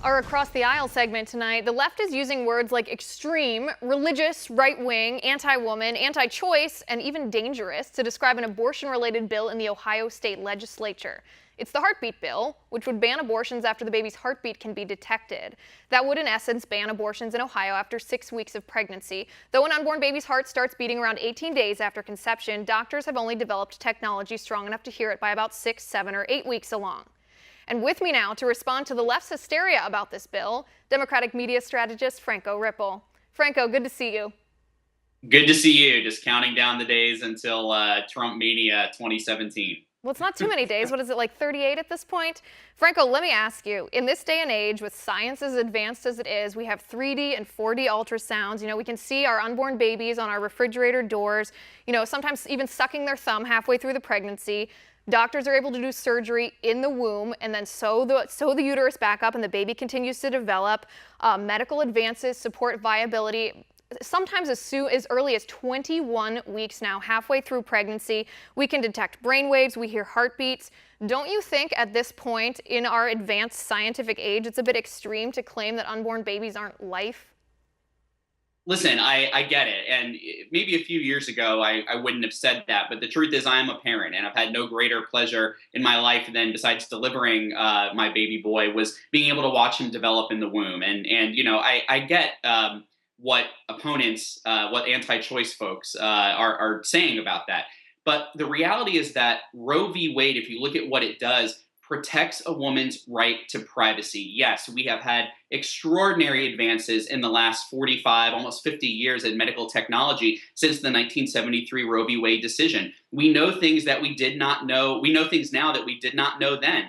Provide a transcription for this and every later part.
Our Across the Aisle segment tonight, the left is using words like extreme, religious, right-wing, anti-woman, anti-choice, and even dangerous to describe an abortion-related bill in the Ohio state legislature. It's the heartbeat bill, which would ban abortions after the baby's heartbeat can be detected. That would, in essence, ban abortions in Ohio after 6 weeks of pregnancy. Though an unborn baby's heart starts beating around 18 days after conception, doctors have only developed technology strong enough to hear it by about 6, 7, or 8 weeks along. And with me now to respond to the left's hysteria about this bill, Democratic media strategist Franco Ripple. Franco, good to see you. Good to see you. Just counting down the days until Trump Mania 2017. Well, it's not too many days. What is it, like 38 at this point? Franco, let me ask you, in this day and age, with science as advanced as it is, we have 3D and 4D ultrasounds. You know, we can see our unborn babies on our refrigerator doors, sometimes even sucking their thumb halfway through the pregnancy. Doctors are able to do surgery in the womb and then sew the uterus back up, and the baby continues to develop. Medical advances support viability. Sometimes as early as 21 weeks now, halfway through pregnancy, we can detect brain waves, we hear heartbeats. Don't you think at this point in our advanced scientific age, it's a bit extreme to claim that unborn babies aren't life? Listen, I get it. And maybe a few years ago, I wouldn't have said that. But the truth is, I am a parent, and I've had no greater pleasure in my life than, besides delivering my baby boy, was being able to watch him develop in the womb. And I get what opponents, what anti-choice folks are saying about that. But the reality is that Roe v. Wade, if you look at what it does, protects a woman's right to privacy. Yes, we have had extraordinary advances in the last 45, almost 50 years in medical technology since the 1973 Roe v. Wade decision. We know things that we did not know. We know things now that we did not know then.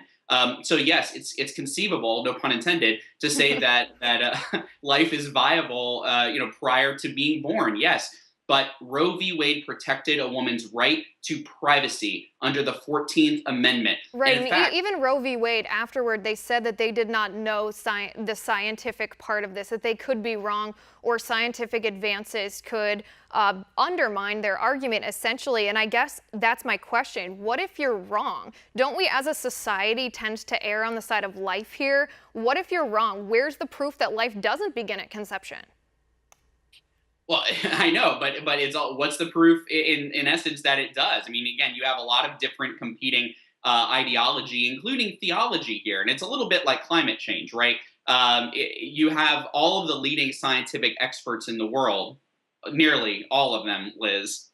So yes, it's conceivable, no pun intended, to say that life is viable, prior to being born. Yes. But Roe v. Wade protected a woman's right to privacy under the 14th Amendment. Right, and even Roe v. Wade, afterward, they said that they did not know the scientific part of this, that they could be wrong, or scientific advances could undermine their argument, essentially. And I guess that's my question. What if you're wrong? Don't we as a society tend to err on the side of life here? What if you're wrong? Where's the proof that life doesn't begin at conception? Well, I know, but it's all, what's the proof in essence that it does? I mean, again, you have a lot of different competing ideology, including theology here, and it's a little bit like climate change, right? You have all of the leading scientific experts in the world, nearly all of them, Liz,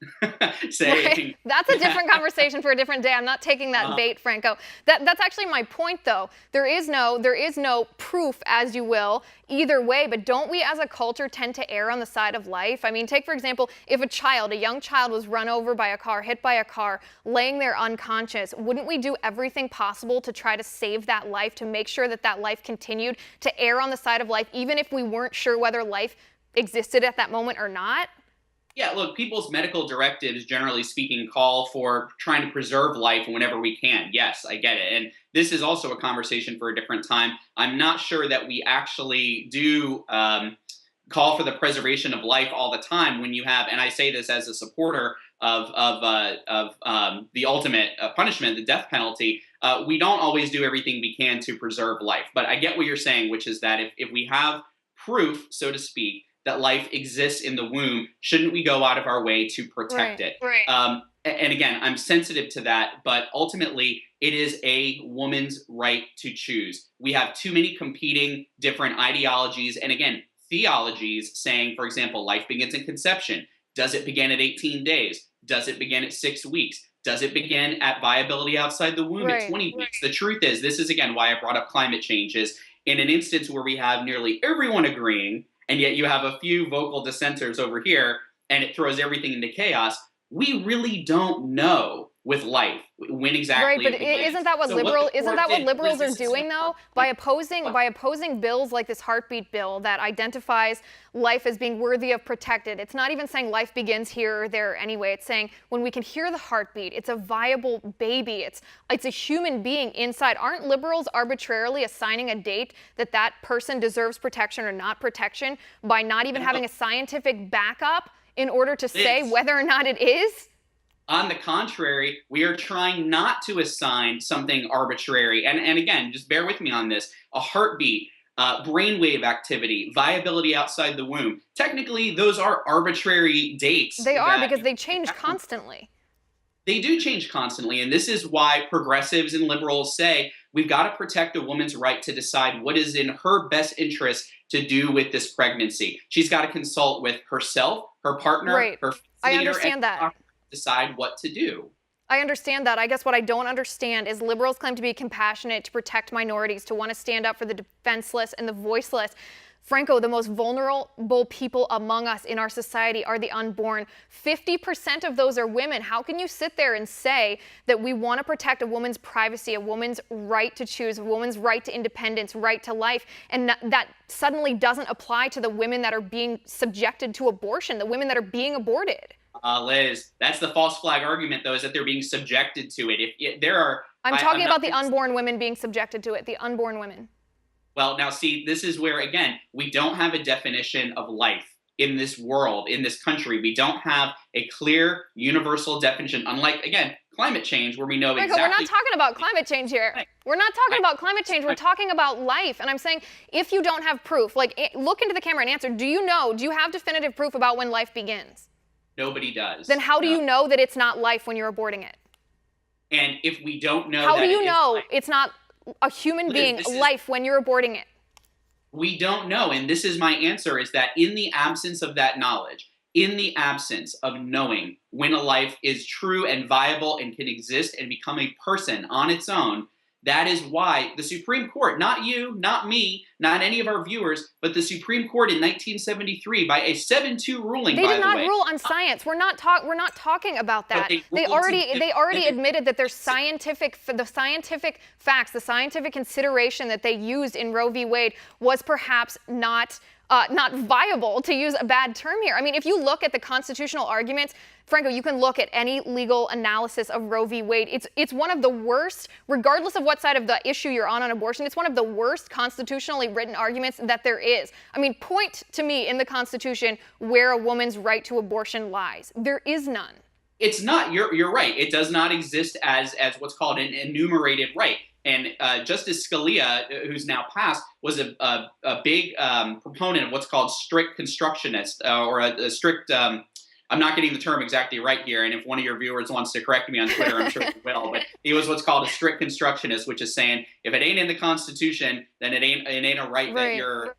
saying right. That's a different conversation for a different day. I'm not taking that bait, Franco. That's actually my point, though. There is no proof, as you will, either way. But don't we, as a culture, tend to err on the side of life? I mean, take for example, if a young child was run over by a car, hit by a car, laying there unconscious, wouldn't we do everything possible to try to save that life, to make sure that that life continued, to err on the side of life, even if we weren't sure whether life existed at that moment or not? Yeah, look, people's medical directives, generally speaking, call for trying to preserve life whenever we can. Yes, I get it. And this is also a conversation for a different time. I'm not sure that we actually do call for the preservation of life all the time when you have, and I say this as a supporter of the ultimate punishment, the death penalty. We don't always do everything we can to preserve life. But I get what you're saying, which is that if we have proof, so to speak, that life exists in the womb, shouldn't we go out of our way to protect it? Right. And again, I'm sensitive to that, but ultimately it is a woman's right to choose. We have too many competing different ideologies and, again, theologies saying, for example, life begins in conception. Does it begin at 18 days? Does it begin at 6 weeks? Does it begin at viability outside the womb at 20 weeks? The truth is, this is, again, why I brought up climate change, is in an instance where we have nearly everyone agreeing, and yet you have a few vocal dissenters over here, and it throws everything into chaos. We really don't know with life when exactly. Right, but isn't that what liberals are doing, though? By opposing bills like this heartbeat bill that identifies life as being worthy of protected. It's not even saying life begins here or there anyway. It's saying when we can hear the heartbeat, it's a viable baby. It's a human being inside. Aren't liberals arbitrarily assigning a date that person deserves protection or not protection by not even having a scientific backup in order to say whether or not it is? On the contrary, we are trying not to assign something arbitrary. And again, just bear with me on this. A heartbeat, brainwave activity, viability outside the womb. Technically, those are arbitrary dates. They are, because they change constantly. They do change constantly, and this is why progressives and liberals say we've got to protect a woman's right to decide what is in her best interest to do with this pregnancy. She's got to consult with herself, her partner, right. her I leader, understand and that. decide what to do. I understand that. I guess what I don't understand is liberals claim to be compassionate, to protect minorities, to want to stand up for the defenseless and the voiceless. Franco, the most vulnerable people among us in our society are the unborn. 50% of those are women. How can you sit there and say that we want to protect a woman's privacy, a woman's right to choose, a woman's right to independence, right to life, and that suddenly doesn't apply to the women that are being subjected to abortion, the women that are being aborted? Liz, that's the false flag argument, though, is that they're being subjected to it. I'm talking about the unborn women being subjected to it, the unborn women. Well, now, see, this is where, again, we don't have a definition of life in this world, in this country. We don't have a clear, universal definition, unlike, again, climate change, where we know exactly. We're not talking about climate change here. We're not talking about climate change. We're talking about life. And I'm saying, if you don't have proof, like, look into the camera and answer, do you have definitive proof about when life begins? Nobody does. Then how do you know that it's not life when you're aborting it? And if we don't know, how do you know it's not a human being, life, when you're aborting it? We don't know. And this is my answer, is that in the absence of that knowledge, in the absence of knowing when a life is true and viable and can exist and become a person on its own, that is why the Supreme Court, not you, not me, not any of our viewers, but the Supreme Court in 1973, by a 7-2 ruling, they did not rule on science. We're not talking about that. They already admitted that there's the scientific facts, the scientific consideration that they used in Roe v. Wade was perhaps not viable, to use a bad term here. I mean, if you look at the constitutional arguments, Franco, you can look at any legal analysis of Roe v. Wade. It's one of the worst, regardless of what side of the issue you're on abortion, it's one of the worst constitutionally written arguments that there is. I mean, point to me in the Constitution where a woman's right to abortion lies. There is none. It's not. You're right. It does not exist as what's called an enumerated right. And Justice Scalia, who's now passed, was a big proponent of what's called strict constructionist, or a strict. I'm not getting the term exactly right here, and if one of your viewers wants to correct me on Twitter, I'm sure he will. But he was what's called a strict constructionist, which is saying if it ain't in the Constitution, then it ain't a right that you're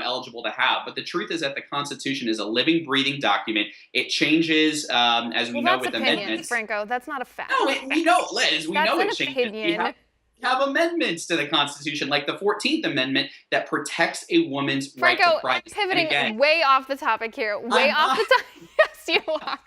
eligible to have. But the truth is that the Constitution is a living, breathing document. It changes as we know with amendments. Franco, that's not a fact. No, we know, Liz. We know it changes. Opinion. We have amendments to the Constitution, like the 14th Amendment, that protects a woman's right to privacy. Franco, I'm pivoting way off the topic here. Way off the topic. Yes, you are.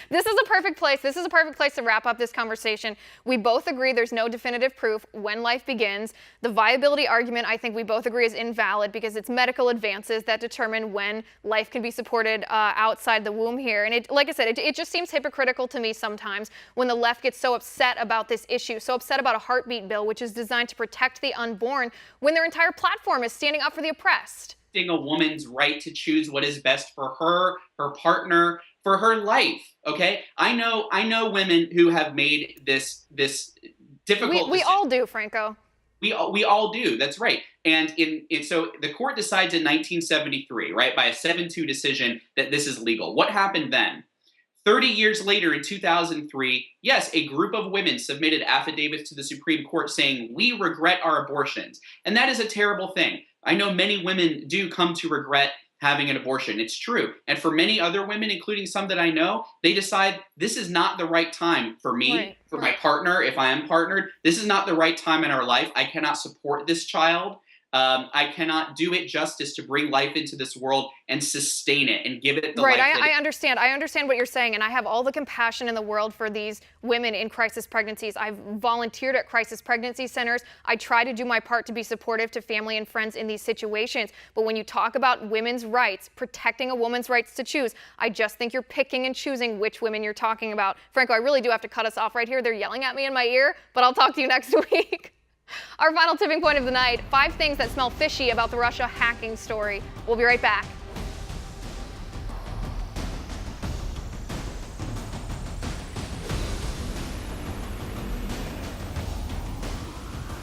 This is a perfect place. This is a perfect place to wrap up this conversation. We both agree there's no definitive proof when life begins. The viability argument, I think we both agree, is invalid because it's medical advances that determine when life can be supported outside the womb here. And like I said, it just seems hypocritical to me sometimes when the left gets so upset about this issue, so upset about a heartbeat bill, which is designed to protect the unborn, when their entire platform is standing up for the oppressed. A woman's right to choose what is best for her, her partner, for her life. Okay, I know women who have made this difficult. We all do, Franco. We all do. That's right. And so the court decides in 1973, right, by a 7-2 decision that this is legal. What happened then? 30 years later, in 2003, yes, a group of women submitted affidavits to the Supreme Court saying, we regret our abortions. And that is a terrible thing. I know many women do come to regret having an abortion. It's true. And for many other women, including some that I know, they decide this is not the right time for me, for my partner, if I am partnered. This is not the right time in our life. I cannot support this child. I cannot do it justice to bring life into this world and sustain it and give it the life. Right, I understand. I understand what you're saying, and I have all the compassion in the world for these women in crisis pregnancies. I've volunteered at crisis pregnancy centers. I try to do my part to be supportive to family and friends in these situations. But when you talk about women's rights, protecting a woman's rights to choose, I just think you're picking and choosing which women you're talking about. Franco, I really do have to cut us off right here. They're yelling at me in my ear, but I'll talk to you next week. Our final tipping point of the night, 5 things that smell fishy about the Russia hacking story. We'll be right back.